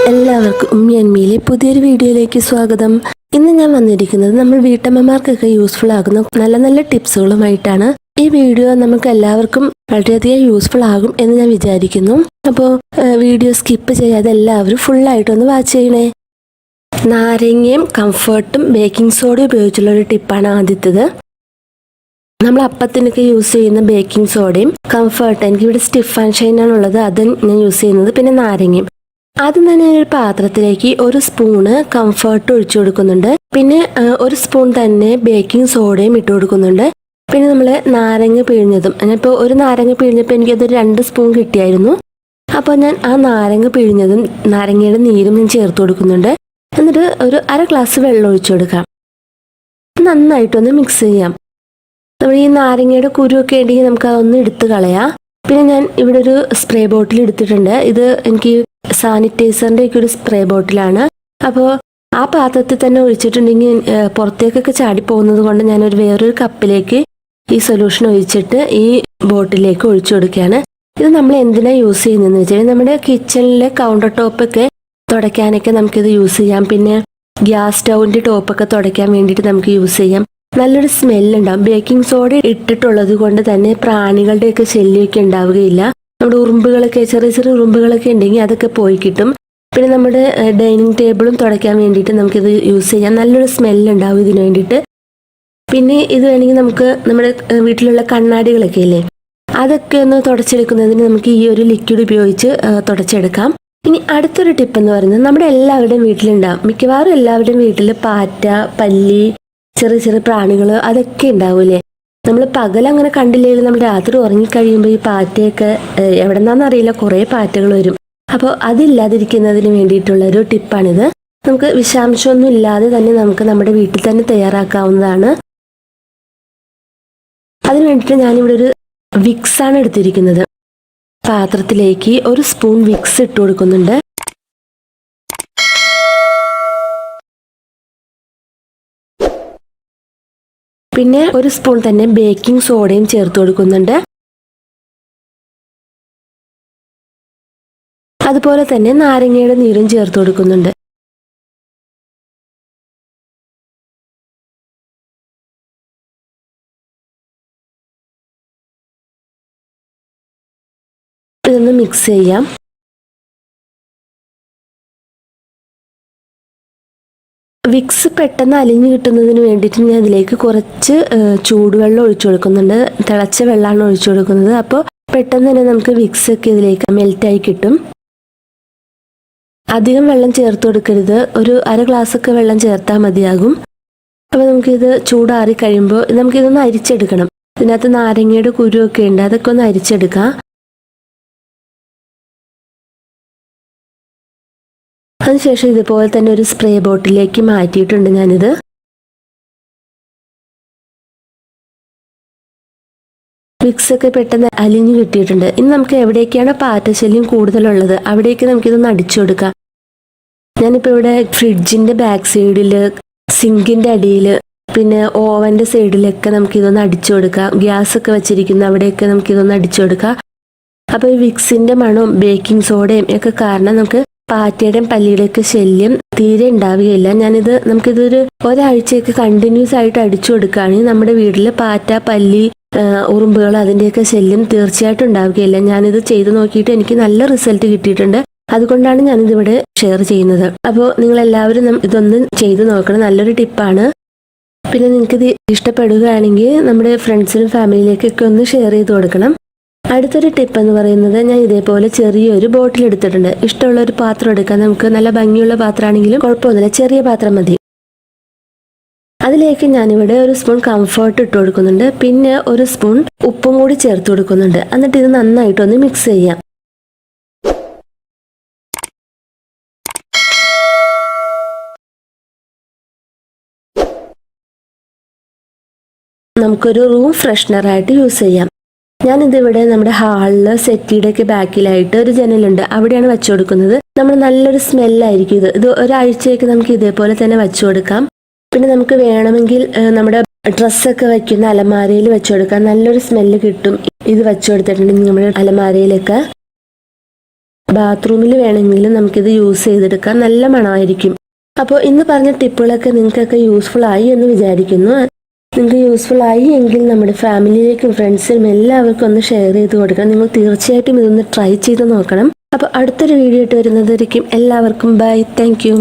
Friends, എല്ലാവർക്കും ഉമ്മി അന്മിയിലെ പുതിയൊരു വീഡിയോയിലേക്ക് സ്വാഗതം. ഇന്ന് ഞാൻ വന്നിരിക്കുന്നത് നമ്മൾ വീട്ടമ്മമാർക്കൊക്കെ യൂസ്ഫുൾ ആകുന്ന നല്ല നല്ല ടിപ്സുകളുമായിട്ടാണ്. ഈ വീഡിയോ നമുക്ക് എല്ലാവർക്കും വളരെയധികം യൂസ്ഫുൾ ആകും എന്ന് ഞാൻ വിചാരിക്കുന്നു. അപ്പോൾ വീഡിയോ സ്കിപ്പ് ചെയ്യാതെ എല്ലാവരും ഫുള്ളായിട്ടൊന്ന് വാച്ച് ചെയ്യണേ. നാരങ്ങയും കംഫർട്ടും ബേക്കിംഗ് സോഡയും ഉപയോഗിച്ചുള്ള ഒരു ടിപ്പാണ് ആദ്യത്തേത്. നമ്മൾ അപ്പത്തിനൊക്കെ യൂസ് ചെയ്യുന്ന ബേക്കിംഗ് സോഡയും കംഫർട്ട്, എനിക്കിവിടെ സ്റ്റിഫ് ആൻഡ് ഷൈൻ ആണുള്ളത്, അത് ഞാൻ യൂസ് ചെയ്യുന്നത്. പിന്നെ നാരങ്ങയും. ആദ്യം തന്നെ ഒരു പാത്രത്തിലേക്ക് ഒരു സ്പൂണ് കംഫർട്ട് ഒഴിച്ചു കൊടുക്കുന്നുണ്ട്. പിന്നെ ഒരു സ്പൂൺ തന്നെ ബേക്കിംഗ് സോഡയും ഇട്ട് കൊടുക്കുന്നുണ്ട്. പിന്നെ നമ്മൾ നാരങ്ങ പിഴിഞ്ഞതും, ഞാനിപ്പോൾ ഒരു നാരങ്ങ പിഴിഞ്ഞപ്പോൾ എനിക്കതൊരു 2 സ്പൂൺ കിട്ടിയായിരുന്നു. അപ്പോൾ ഞാൻ ആ നാരങ്ങ പിഴിഞ്ഞതും നാരങ്ങയുടെ നീരും ഞാൻ ചേർത്ത് കൊടുക്കുന്നുണ്ട്. എന്നിട്ട് ഒരു 1/2 ഗ്ലാസ് വെള്ളം ഒഴിച്ചു കൊടുക്കാം. നന്നായിട്ടൊന്ന് മിക്സ് ചെയ്യാം. നമ്മൾ ഈ നാരങ്ങയുടെ കുരുവൊക്കെ ഉണ്ടെങ്കിൽ നമുക്ക് അതൊന്ന് എടുത്ത് കളയാം. പിന്നെ ഞാൻ ഇവിടെ ഒരു സ്പ്രേ ബോട്ടിൽ എടുത്തിട്ടുണ്ട്. ഇത് എനിക്ക് സാനിറ്റൈസറിൻ്റെ ഒക്കെ ഒരു സ്പ്രേ ബോട്ടിലാണ്. അപ്പോൾ ആ പാത്രത്തിൽ തന്നെ ഒഴിച്ചിട്ടുണ്ടെങ്കിൽ പുറത്തേക്കൊക്കെ ചാടിപ്പോകുന്നത് കൊണ്ട് ഞാനൊരു വേറൊരു കപ്പിലേക്ക് ഈ സൊല്യൂഷൻ ഒഴിച്ചിട്ട് ഈ ബോട്ടിലേക്ക് ഒഴിച്ചു കൊടുക്കുകയാണ്. ഇത് നമ്മൾ എന്തിനാണ് യൂസ് ചെയ്യുന്നതെന്ന് വെച്ചാൽ നമ്മുടെ കിച്ചണിലെ കൗണ്ടർ ടോപ്പൊക്കെ തുടയ്ക്കാനൊക്കെ നമുക്കിത് യൂസ് ചെയ്യാം. പിന്നെ ഗ്യാസ് സ്റ്റൗവിൻ്റെ ടോപ്പൊക്കെ തുടയ്ക്കാൻ വേണ്ടിയിട്ട് നമുക്ക് യൂസ് ചെയ്യാം. നല്ലൊരു സ്മെല്ലുണ്ടാവും. ബേക്കിംഗ് സോഡ ഇട്ടിട്ടുള്ളത് കൊണ്ട് തന്നെ പ്രാണികളുടെയൊക്കെ ശല്യമൊക്കെ ഉണ്ടാവുകയില്ല. നമ്മുടെ ഉറുമ്പുകളൊക്കെ, ചെറിയ ചെറിയ ഉറുമ്പുകളൊക്കെ ഉണ്ടെങ്കിൽ അതൊക്കെ പോയി കിട്ടും. പിന്നെ നമ്മുടെ ഡൈനിങ് ടേബിളും തുടയ്ക്കാൻ വേണ്ടിയിട്ട് നമുക്കിത് യൂസ് ചെയ്യാം. നല്ലൊരു സ്മെല്ലുണ്ടാവും ഇതിന് വേണ്ടിയിട്ട്. പിന്നെ ഇത് വേണമെങ്കിൽ നമുക്ക് നമ്മുടെ വീട്ടിലുള്ള കണ്ണാടികളൊക്കെ ഇല്ലേ, അതൊക്കെ ഒന്ന് തുടച്ചെടുക്കുന്നതിന് നമുക്ക് ഈ ഒരു ലിക്വിഡ് ഉപയോഗിച്ച് തുടച്ചെടുക്കാം. ഇനി അടുത്തൊരു ടിപ്പ് എന്ന് പറയുന്നത്, നമ്മുടെ എല്ലാവരുടെയും വീട്ടിലുണ്ടാവും, മിക്കവാറും എല്ലാവരുടെയും വീട്ടിൽ പാറ്റ, പല്ലി, ചെറിയ ചെറിയ പ്രാണികൾ അതൊക്കെ ഉണ്ടാവൂലേ. നമ്മൾ പകൽ അങ്ങനെ കണ്ടില്ലെങ്കിൽ നമ്മൾ രാത്രി ഉറങ്ങിക്കഴിയുമ്പോൾ ഈ പാറ്റയൊക്കെ എവിടെ നിന്നാണെന്നറിയില്ല, കുറേ പാറ്റകൾ വരും. അപ്പോൾ അതില്ലാതിരിക്കുന്നതിന് വേണ്ടിയിട്ടുള്ളൊരു ടിപ്പാണിത്. നമുക്ക് വിഷാംശമൊന്നും ഇല്ലാതെ തന്നെ നമുക്ക് നമ്മുടെ വീട്ടിൽ തന്നെ തയ്യാറാക്കാവുന്നതാണ്. അതിന് വേണ്ടിയിട്ട് ഞാനിവിടെ ഒരു വിക്സാണ് എടുത്തിരിക്കുന്നത്. പാത്രത്തിലേക്ക് ഒരു സ്പൂൺ വിക്സ് ഇട്ട് കൊടുക്കുന്നുണ്ട്. പിന്നെ ഒരു സ്പൂൺ തന്നെ ബേക്കിംഗ് സോഡയും ചേർത്ത് കൊടുക്കുന്നുണ്ട്. അതുപോലെ തന്നെ നാരങ്ങയുടെ നീരും ചേർത്ത് കൊടുക്കുന്നുണ്ട്. ഇതൊന്ന് മിക്സ് ചെയ്യാം. വിക്സ് പെട്ടെന്ന് അലിഞ്ഞു കിട്ടുന്നതിന് വേണ്ടിയിട്ട് ഞാൻ ഇതിലേക്ക് കുറച്ച് ചൂടുവെള്ളം ഒഴിച്ചു കൊടുക്കുന്നുണ്ട്. തിളച്ച വെള്ളമാണ് ഒഴിച്ചു കൊടുക്കുന്നത്. അപ്പോൾ പെട്ടെന്ന് തന്നെ നമുക്ക് വിക്സ് ഒക്കെ ഇതിലേക്ക് മെൽറ്റായി കിട്ടും. അധികം വെള്ളം ചേർത്ത് കൊടുക്കരുത്. ഒരു 1/2 ഗ്ലാസ്സൊക്കെ വെള്ളം ചേർത്താൽ മതിയാകും. അപ്പോൾ നമുക്കിത് ചൂടാറി കഴിയുമ്പോൾ നമുക്കിതൊന്ന് അരിച്ചെടുക്കണം. ഇതിനകത്ത് നാരങ്ങയുടെ കുരുവൊക്കെ ഉണ്ട്, അതൊക്കെ ഒന്ന് അരിച്ചെടുക്കാം. അതിനുശേഷം ഇതുപോലെ തന്നെ ഒരു സ്പ്രേ ബോട്ടിലേക്ക് മാറ്റിയിട്ടുണ്ട് ഞാനിത്. വിക്സൊക്കെ പെട്ടെന്ന് അലിഞ്ഞു കിട്ടിയിട്ടുണ്ട്. ഇനി നമുക്ക് എവിടേക്കാണ് പാറ്റശല്യം കൂടുതലുള്ളത് അവിടേക്ക് നമുക്കിതൊന്ന് അടിച്ചു കൊടുക്കാം. ഞാനിപ്പോൾ ഇവിടെ ഫ്രിഡ്ജിൻ്റെ ബാക്ക് സൈഡിൽ, സിങ്കിൻ്റെ അടിയിൽ, പിന്നെ ഓവൻ്റെ സൈഡിലൊക്കെ നമുക്കിതൊന്ന് അടിച്ചു കൊടുക്കാം. ഗ്യാസൊക്കെ വെച്ചിരിക്കുന്ന അവിടെയൊക്കെ നമുക്കിതൊന്ന് അടിച്ചു കൊടുക്കാം. അപ്പോൾ ഈ വിക്സിൻ്റെ മണവും ബേക്കിംഗ് സോഡയും ഒക്കെ കാരണം നമുക്ക് പാറ്റയുടെയും പല്ലിയുടെയൊക്കെ ശല്യം തീരെ ഉണ്ടാവുകയില്ല. നമുക്കിതൊരു ഒരാഴ്ചയൊക്കെ കണ്ടിന്യൂസ് ആയിട്ട് അടിച്ചു കൊടുക്കുകയാണെങ്കിൽ നമ്മുടെ വീട്ടിൽ പാറ്റ, പല്ലി, ഉറുമ്പുകൾ അതിൻ്റെയൊക്കെ ശല്യം തീർച്ചയായിട്ടും ഉണ്ടാവുകയില്ല. ഞാനിത് ചെയ്ത് നോക്കിയിട്ട് എനിക്ക് നല്ല റിസൾട്ട് കിട്ടിയിട്ടുണ്ട്. അതുകൊണ്ടാണ് ഞാനിതിവിടെ ഷെയർ ചെയ്യുന്നത്. അപ്പോൾ നിങ്ങളെല്ലാവരും ഇതൊന്ന് ചെയ്ത് നോക്കണം. നല്ലൊരു ടിപ്പാണ്. പിന്നെ നിങ്ങൾക്കിത് ഇഷ്ടപ്പെടുകയാണെങ്കിൽ നമ്മുടെ ഫ്രണ്ട്സിനും ഫാമിലിയിലേക്കൊക്കെ ഒന്ന് ഷെയർ ചെയ്ത് കൊടുക്കണം. അടുത്തൊരു ടിപ്പ് എന്ന് പറയുന്നത്, ഞാൻ ഇതേപോലെ ചെറിയൊരു ബോട്ടിൽ എടുത്തിട്ടുണ്ട്. ഇഷ്ടമുള്ള ഒരു പാത്രം എടുക്കാം. നമുക്ക് നല്ല ഭംഗിയുള്ള പാത്രമാണെങ്കിലും കുഴപ്പമൊന്നുമില്ല, ചെറിയ പാത്രം മതി. അതിലേക്ക് ഞാനിവിടെ ഒരു സ്പൂൺ കംഫർട്ട് ഇട്ട് കൊടുക്കുന്നുണ്ട്. പിന്നെ ഒരു സ്പൂൺ ഉപ്പും കൂടി ചേർത്ത് കൊടുക്കുന്നുണ്ട്. എന്നിട്ട് ഇത് നന്നായിട്ടൊന്ന് മിക്സ് ചെയ്യാം. നമുക്കൊരു റൂം ഫ്രഷ്നറായിട്ട് യൂസ് ചെയ്യാം. ഞാനിതിവിടെ നമ്മുടെ ഹാളിൽ സെറ്റിയുടെയൊക്കെ ബാക്കിലായിട്ട് ഒരു ജനലുണ്ട്, അവിടെയാണ് വെച്ചു കൊടുക്കുന്നത്. നമ്മൾ നല്ലൊരു സ്മെല്ലായിരിക്കും ഇത് ഒരാഴ്ചയൊക്കെ നമുക്ക് ഇതേപോലെ തന്നെ വെച്ചു കൊടുക്കാം. പിന്നെ നമുക്ക് വേണമെങ്കിൽ നമ്മുടെ ഡ്രസ്സൊക്കെ വയ്ക്കുന്ന അലമാരയിൽ വെച്ചു കൊടുക്കാം. നല്ലൊരു സ്മെല്ല് കിട്ടും ഇത് വെച്ചു കൊടുത്തിട്ടുണ്ടെങ്കിൽ നമ്മുടെ അലമാരയിലൊക്കെ. ബാത്റൂമിൽ വേണമെങ്കിലും നമുക്കിത് യൂസ് ചെയ്തെടുക്കാം. നല്ല മണമായിരിക്കും. അപ്പോൾ ഇന്ന് പറഞ്ഞ ടിപ്പുകളൊക്കെ നിങ്ങൾക്കൊക്കെ യൂസ്ഫുൾ ആയി എന്ന് വിചാരിക്കുന്നു. നിങ്ങൾക്ക് യൂസ്ഫുൾ ആയി എങ്കിൽ നമ്മുടെ ഫാമിലിയിലേക്കും ഫ്രണ്ട്സിനും എല്ലാവർക്കും ഒന്ന് ഷെയർ ചെയ്ത് കൊടുക്കണം. നിങ്ങൾ തീർച്ചയായിട്ടും ഇതൊന്ന് ട്രൈ ചെയ്ത് നോക്കണം. അപ്പോൾ അടുത്തൊരു വീഡിയോ ആയിട്ട് വരുന്നതായിരിക്കും. എല്ലാവർക്കും ബൈ. Thank you.